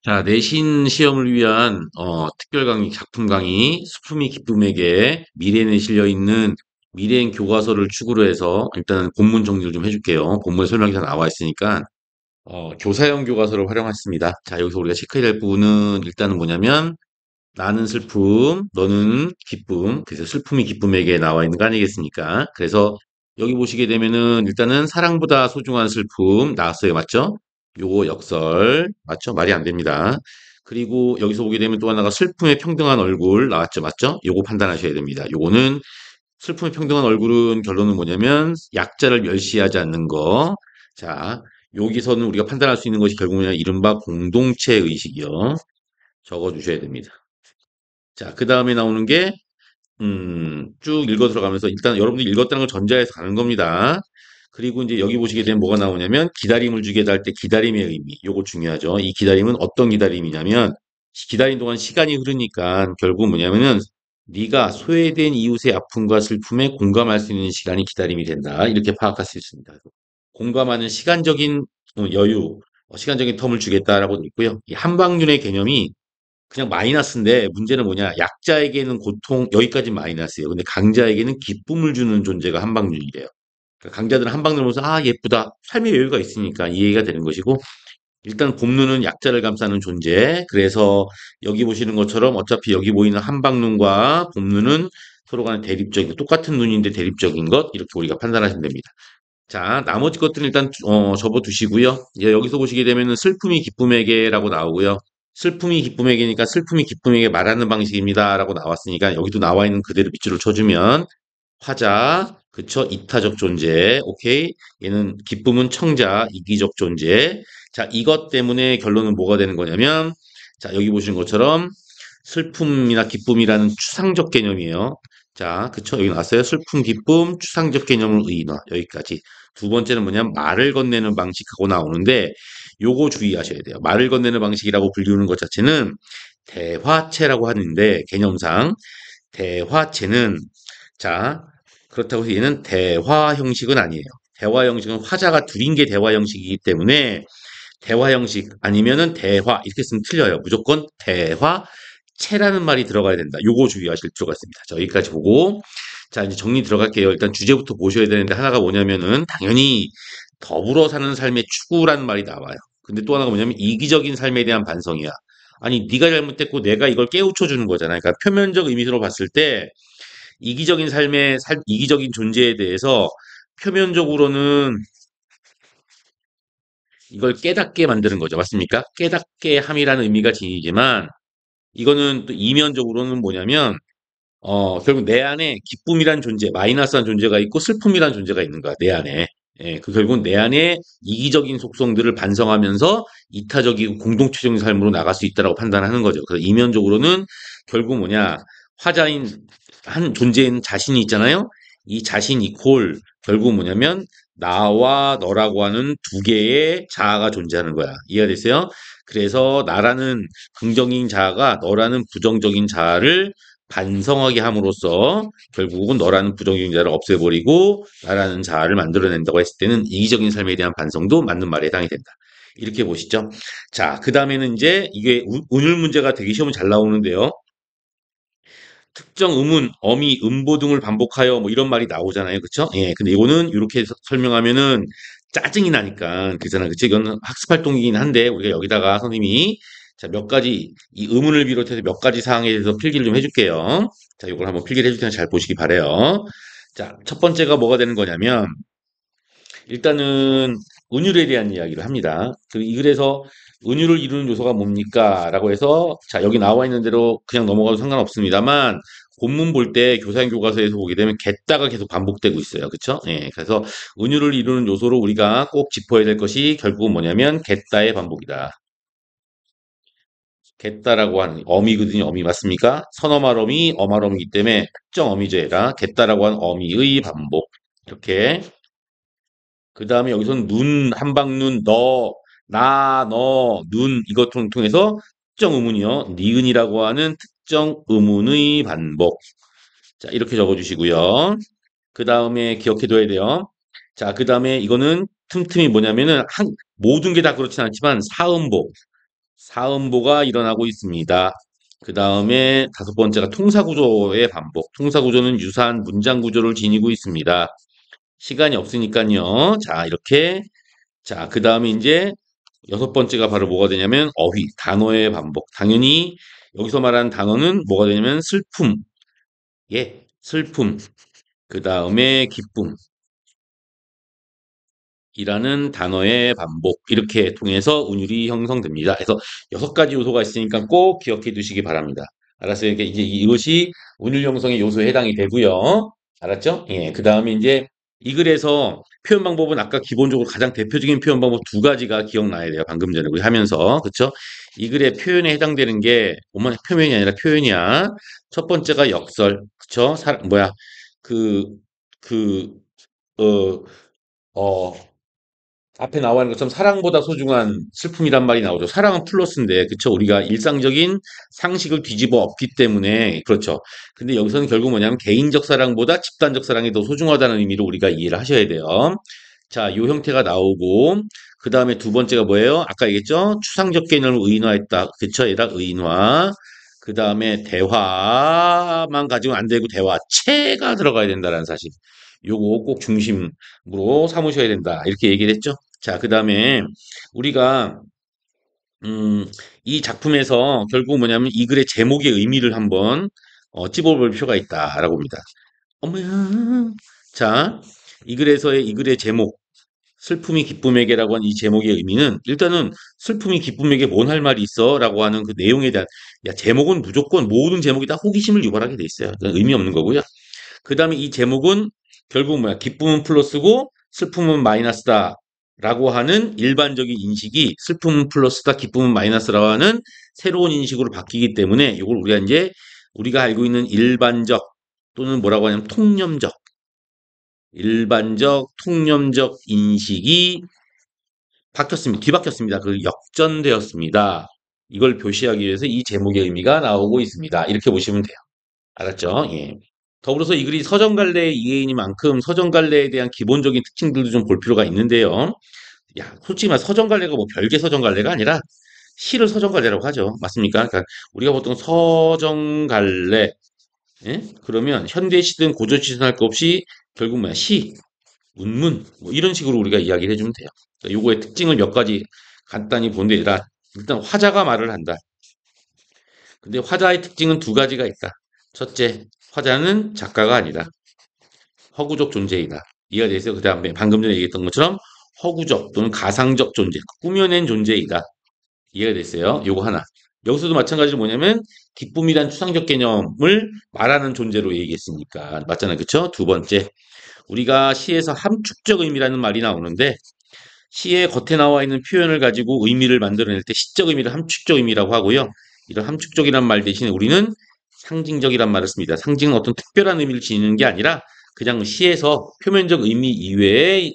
자, 내신 시험을 위한 특별 강의, 작품 강의, 수품이 기쁨에게 미래에 실려 있는 미래행 교과서를 축으로 해서 일단 본문 정리를 좀 해줄게요. 본문 설명이 다 나와 있으니까 교사형 교과서를 활용했습니다. 자, 여기서 우리가 체크해야 될 부분은 일단은 뭐냐면 나는 슬픔, 너는 기쁨. 그래서 슬픔이 기쁨에게 나와 있는 거 아니겠습니까? 그래서 여기 보시게 되면은 일단은 사랑보다 소중한 슬픔 나왔어요. 맞죠? 요거 역설. 맞죠? 말이 안 됩니다. 그리고 여기서 보게 되면 또 하나가 슬픔의 평등한 얼굴 나왔죠. 맞죠? 요거 판단하셔야 됩니다. 요거는 슬픔의 평등한 얼굴은 결론은 뭐냐면 약자를 멸시하지 않는 거. 자, 여기서는 우리가 판단할 수 있는 것이 결국은 이른바 공동체 의식이요. 적어 주셔야 됩니다. 자, 그 다음에 나오는 게, 쭉 읽어 들어가면서 일단 여러분들이 읽었다는 걸 전제해서 가는 겁니다. 그리고 이제 여기 보시게 되면 뭐가 나오냐면 기다림을 주겠다 할 때 기다림의 의미. 요거 중요하죠. 이 기다림은 어떤 기다림이냐면 기다린 동안 시간이 흐르니까 결국 뭐냐면은 네가 소외된 이웃의 아픔과 슬픔에 공감할 수 있는 시간이 기다림이 된다. 이렇게 파악할 수 있습니다. 공감하는 시간적인 여유, 시간적인 텀을 주겠다라고 돼 있고요. 이 한방눈의 개념이 그냥 마이너스인데 문제는 뭐냐? 약자에게는 고통 여기까지 마이너스예요. 근데 강자에게는 기쁨을 주는 존재가 한방눈이래요. 그러니까 강자들은 한방눈을 보면서 아 예쁘다. 삶의 여유가 있으니까 이해가 되는 것이고 일단 봄눈은 약자를 감싸는 존재. 그래서 여기 보시는 것처럼 어차피 여기 보이는 한방눈과 봄눈은 서로 간에 대립적인 똑같은 눈인데 대립적인 것 이렇게 우리가 판단하시면 됩니다. 자, 나머지 것들은 일단 접어두시고요. 예, 여기서 보시게 되면은 슬픔이 기쁨에게라고 나오고요. 슬픔이 기쁨에게니까 슬픔이 기쁨에게 말하는 방식입니다라고 나왔으니까 여기도 나와 있는 그대로 밑줄을 쳐주면 화자, 그쵸? 이타적 존재, 오케이? 얘는 기쁨은 청자, 이기적 존재. 자, 이것 때문에 결론은 뭐가 되는 거냐면, 자, 여기 보시는 것처럼 슬픔이나 기쁨이라는 추상적 개념이에요. 자, 그쵸? 여기 나왔어요. 슬픔, 기쁨, 추상적 개념을 의인화. 여기까지. 두 번째는 뭐냐면 말을 건네는 방식하고 나오는데 요거 주의하셔야 돼요. 말을 건네는 방식이라고 불리우는 것 자체는 대화체라고 하는데 개념상 대화체는 자, 그렇다고 해서 얘는 대화 형식은 아니에요. 대화 형식은 화자가 둘인 게 대화 형식이기 때문에 대화 형식 아니면은 대화 이렇게 쓰면 틀려요. 무조건 대화체라는 말이 들어가야 된다. 요거 주의하실 필요가 있습니다. 자, 여기까지 보고 자, 이제 정리 들어갈게요. 일단 주제부터 보셔야 되는데 하나가 뭐냐면은 당연히 더불어 사는 삶의 추구라는 말이 나와요. 근데 또 하나가 뭐냐면 이기적인 삶에 대한 반성이야. 아니, 네가 잘못했고 내가 이걸 깨우쳐 주는 거잖아요. 그러니까 표면적 의미로 봤을 때 이기적인 존재에 대해서 표면적으로는 이걸 깨닫게 만드는 거죠. 맞습니까? 깨닫게 함이라는 의미가 지니지만 이거는 또 이면적으로는 뭐냐면 결국 내 안에 기쁨이란 존재, 마이너스한 존재가 있고 슬픔이란 존재가 있는 거야. 내 안에. 예, 그 결국은 내 안에 이기적인 속성들을 반성하면서 이타적이고 공동체적인 삶으로 나갈 수 있다라고 판단하는 거죠. 그래서 이면적으로는 결국 뭐냐 화자인 한 존재인 자신이 있잖아요. 이 자신 이퀄 결국 뭐냐면 나와 너라고 하는 두 개의 자아가 존재하는 거야. 이해가 됐어요? 그래서 나라는 긍정적인 자아가 너라는 부정적인 자아를 반성하게 함으로써 결국은 너라는 부정적인 자를 없애버리고 나라는 자아를 만들어낸다고 했을 때는 이기적인 삶에 대한 반성도 맞는 말에 해당이 된다. 이렇게 보시죠. 자, 그 다음에는 이제 이게 운율 문제가 되게 시험은 잘 나오는데요. 특정 의문, 어미, 음보 등을 반복하여 뭐 이런 말이 나오잖아요. 그쵸? 예. 근데 이거는 이렇게 설명하면은 짜증이 나니까 그잖아. 그치? 이건 학습 활동이긴 한데 우리가 여기다가 선생님이 자, 몇 가지 이 의문을 비롯해서 몇 가지 사항에 대해서 필기를 좀 해줄게요. 자, 이걸 한번 필기를 해줄 테니까 잘 보시기 바래요. 자, 첫 번째가 뭐가 되는 거냐면 일단은 은율에 대한 이야기를 합니다. 이 글에서 은율을 이루는 요소가 뭡니까? 라고 해서 자 여기 나와 있는 대로 그냥 넘어가도 상관없습니다만 본문 볼 때 교사형 교과서에서 보게 되면 겠다가 계속 반복되고 있어요. 그쵸? 예, 그래서 은율을 이루는 요소로 우리가 꼭 짚어야 될 것이 결국은 뭐냐면 겠다의 반복이다. 겠다라고 하는 어미거든요. 어미 맞습니까? 선어말 어미, 어말 어미이기 때문에 특정 어미제라 겠다라고 하는 어미의 반복. 이렇게 그 다음에 여기서는 눈, 한방눈, 너, 나, 너, 눈, 이것 통해서 특정 의문이요. 니은이라고 하는 특정 의문의 반복. 자, 이렇게 적어주시고요. 그 다음에 기억해둬야 돼요. 자, 그 다음에 이거는 틈틈이 뭐냐면은 모든 게 다 그렇진 않지만 사음복. 사음보가 일어나고 있습니다. 그 다음에 다섯 번째가 통사구조의 반복. 통사구조는 유사한 문장 구조를 지니고 있습니다. 시간이 없으니까요. 자, 이렇게. 자, 그 다음에 이제 여섯 번째가 바로 뭐가 되냐면 어휘, 단어의 반복. 당연히 여기서 말하는 단어는 뭐가 되냐면 슬픔, 예, 슬픔. 그 다음에 기쁨. 이라는 단어의 반복 이렇게 통해서 운율이 형성됩니다. 그래서 여섯 가지 요소가 있으니까 꼭 기억해 두시기 바랍니다. 알았어요? 그러니까 이제 이것이 운율 형성의 요소에 해당이 되고요. 알았죠? 예. 그 다음에 이제 이 글에서 표현 방법은 아까 기본적으로 가장 대표적인 표현 방법 두 가지가 기억나야 돼요. 방금 전에 우리 하면서 그렇죠? 이 글의 표현에 해당되는 게 뭐만 표현이 아니라 표현이야. 첫 번째가 역설, 그렇죠? 뭐야 그 어, 어, 앞에 나와 있는 것처럼 사랑보다 소중한 슬픔이란 말이 나오죠. 사랑은 플러스인데, 그쵸? 우리가 일상적인 상식을 뒤집어 엎기 때문에, 그렇죠. 근데 여기서는 결국 뭐냐면 개인적 사랑보다 집단적 사랑이 더 소중하다는 의미로 우리가 이해를 하셔야 돼요. 자, 요 형태가 나오고, 그 다음에 두 번째가 뭐예요? 아까 얘기했죠? 추상적 개념을 의인화했다. 그쵸? 얘다 의인화. 그 다음에 대화만 가지고는 안 되고 대화체가 들어가야 된다는 사실. 요거 꼭 중심으로 삼으셔야 된다. 이렇게 얘기를 했죠. 자, 그 다음에 우리가 음, 이 작품에서 결국 뭐냐면 이 글의 제목의 의미를 한번 찝어볼 필요가 있다라고 봅니다. 어머야. 자, 이 글의 제목 슬픔이 기쁨에게라고 하는 이 제목의 의미는 일단은 슬픔이 기쁨에게 뭔 할 말이 있어라고 하는 그 내용에 대한 야 제목은 무조건 모든 제목이 다 호기심을 유발하게 돼 있어요. 의미 없는 거고요. 그 다음에 이 제목은 결국 뭐야? 기쁨은 플러스고 슬픔은 마이너스다. 라고 하는 일반적인 인식이 슬픔은 플러스다, 기쁨은 마이너스라고 하는 새로운 인식으로 바뀌기 때문에 이걸 우리가 이제 우리가 알고 있는 일반적 또는 뭐라고 하냐면 통념적, 일반적 통념적 인식이 바뀌었습니다. 뒤바뀌었습니다. 그 역전되었습니다. 이걸 표시하기 위해서 이 제목의 의미가 나오고 있습니다. 이렇게 보시면 돼요. 알았죠? 예. 더불어서 이 글이 서정갈래의 이해이니만큼 서정갈래에 대한 기본적인 특징들도 좀 볼 필요가 있는데요. 야, 솔직히 말 서정갈래가 뭐 별개 서정갈래가 아니라 시를 서정갈래라고 하죠. 맞습니까? 그러니까 우리가 보통 서정갈래, 예? 그러면 현대시든 고전시든 할 거 없이 결국 뭐야? 시, 문문, 뭐 이런 식으로 우리가 이야기를 해주면 돼요. 그러니까 요거의 특징을 몇 가지 간단히 본데 일단 화자가 말을 한다. 근데 화자의 특징은 두 가지가 있다. 첫째, 화자는 작가가 아니다. 허구적 존재이다. 이해가 되세요? 그 다음에 방금 전에 얘기했던 것처럼 허구적 또는 가상적 존재, 꾸며낸 존재이다. 이해가 됐어요? 요거 하나. 여기서도 마찬가지로 뭐냐면 기쁨이란 추상적 개념을 말하는 존재로 얘기했으니까 맞잖아요. 그쵸? 두 번째, 우리가 시에서 함축적 의미라는 말이 나오는데 시의 겉에 나와 있는 표현을 가지고 의미를 만들어낼 때 시적 의미를 함축적 의미라고 하고요. 이런 함축적이란 말 대신에 우리는 상징적이란 말을 씁니다. 상징은 어떤 특별한 의미를 지니는 게 아니라 그냥 시에서 표면적 의미 이외에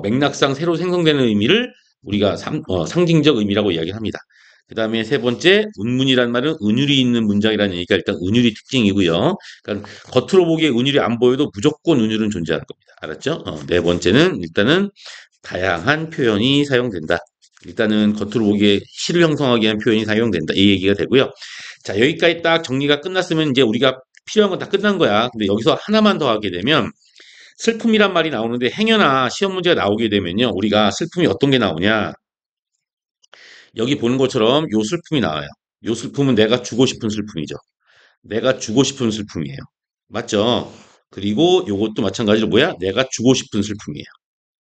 맥락상 새로 생성되는 의미를 우리가 상징적 의미라고 이야기합니다. 그 다음에 세 번째, 운문이란 말은 은율이 있는 문장이라는 얘기가 일단 은율이 특징이고요. 그러니까 겉으로 보기에 은율이 안 보여도 무조건 은율은 존재하는 겁니다. 알았죠? 네 번째는 일단은 다양한 표현이 사용된다. 일단은 겉으로 보기에 시를 형성하기 위한 표현이 사용된다. 이 얘기가 되고요. 자, 여기까지 딱 정리가 끝났으면 이제 우리가 필요한 건 다 끝난 거야. 근데 여기서 하나만 더 하게 되면 슬픔이란 말이 나오는데 행여나 시험 문제가 나오게 되면요. 우리가 슬픔이 어떤 게 나오냐. 여기 보는 것처럼 요 슬픔이 나와요. 요 슬픔은 내가 주고 싶은 슬픔이죠. 내가 주고 싶은 슬픔이에요. 맞죠? 그리고 요것도 마찬가지로 뭐야? 내가 주고 싶은 슬픔이에요.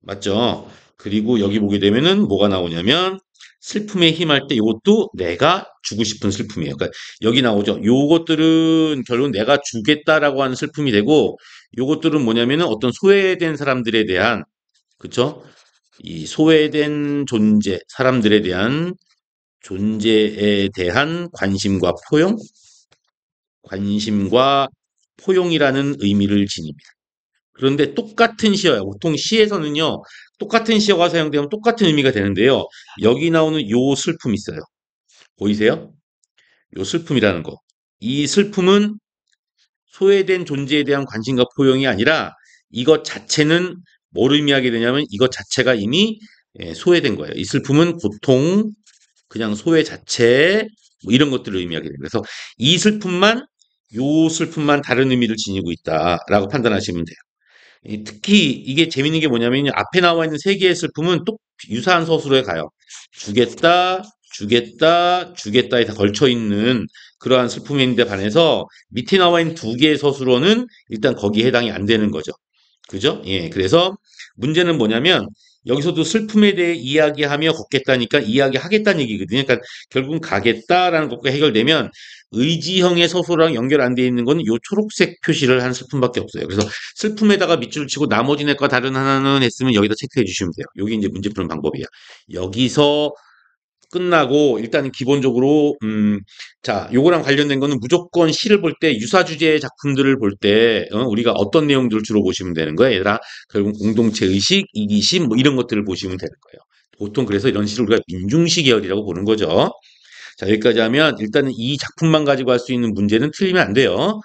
맞죠? 그리고 여기 보게 되면은 뭐가 나오냐면 슬픔에 힘할 때 이것도 내가 주고 싶은 슬픔이에요. 그러니까 여기 나오죠. 요것들은 결국 내가 주겠다라고 하는 슬픔이 되고 요것들은 뭐냐면은 어떤 소외된 사람들에 대한 그쵸? 이 소외된 존재, 사람들에 대한 존재에 대한 관심과 포용이라는 의미를 지닙니다. 그런데 똑같은 시어요. 보통 시에서는요, 똑같은 시어가 사용되면 똑같은 의미가 되는데요. 여기 나오는 요 슬픔 있어요. 보이세요? 요 슬픔이라는 거. 이 슬픔은 소외된 존재에 대한 관심과 포용이 아니라 이것 자체는 뭘 의미하게 되냐면 이것 자체가 이미 소외된 거예요. 이 슬픔은 고통, 그냥 소외 자체, 뭐 이런 것들을 의미하게 됩니다. 그래서 이 슬픔만, 요 슬픔만 다른 의미를 지니고 있다라고 판단하시면 돼요. 특히 이게 재밌는 게 뭐냐면 앞에 나와 있는 세 개의 슬픔은 또 유사한 서술에 가요. 주겠다, 주겠다, 주겠다에 다 걸쳐 있는 그러한 슬픔인데 반해서 밑에 나와 있는 두 개의 서술어는 일단 거기에 해당이 안 되는 거죠. 그죠? 예. 그래서 문제는 뭐냐면 여기서도 슬픔에 대해 이야기하며 걷겠다니까 이야기하겠다는 얘기거든요. 그러니까 결국은 가겠다라는 것과 해결되면 의지형의 서술어랑 연결 안 돼 있는 거는 요 초록색 표시를 한 슬픔밖에 없어요. 그래서 슬픔에다가 밑줄을 치고 나머지 넷과 다른 하나는 했으면 여기다 체크해 주시면 돼요. 요게 이제 문제 푸는 방법이에요. 여기서 끝나고 일단은 기본적으로 자, 요거랑 관련된 거는 무조건 시를 볼 때 유사 주제의 작품들을 볼 때 우리가 어떤 내용들을 주로 보시면 되는 거예요. 얘들아, 결국 공동체 의식, 이기심 뭐 이런 것들을 보시면 되는 거예요. 보통 그래서 이런 시를 우리가 민중시 계열이라고 보는 거죠. 자, 여기까지 하면 일단은 이 작품만 가지고 할 수 있는 문제는 틀리면 안 돼요.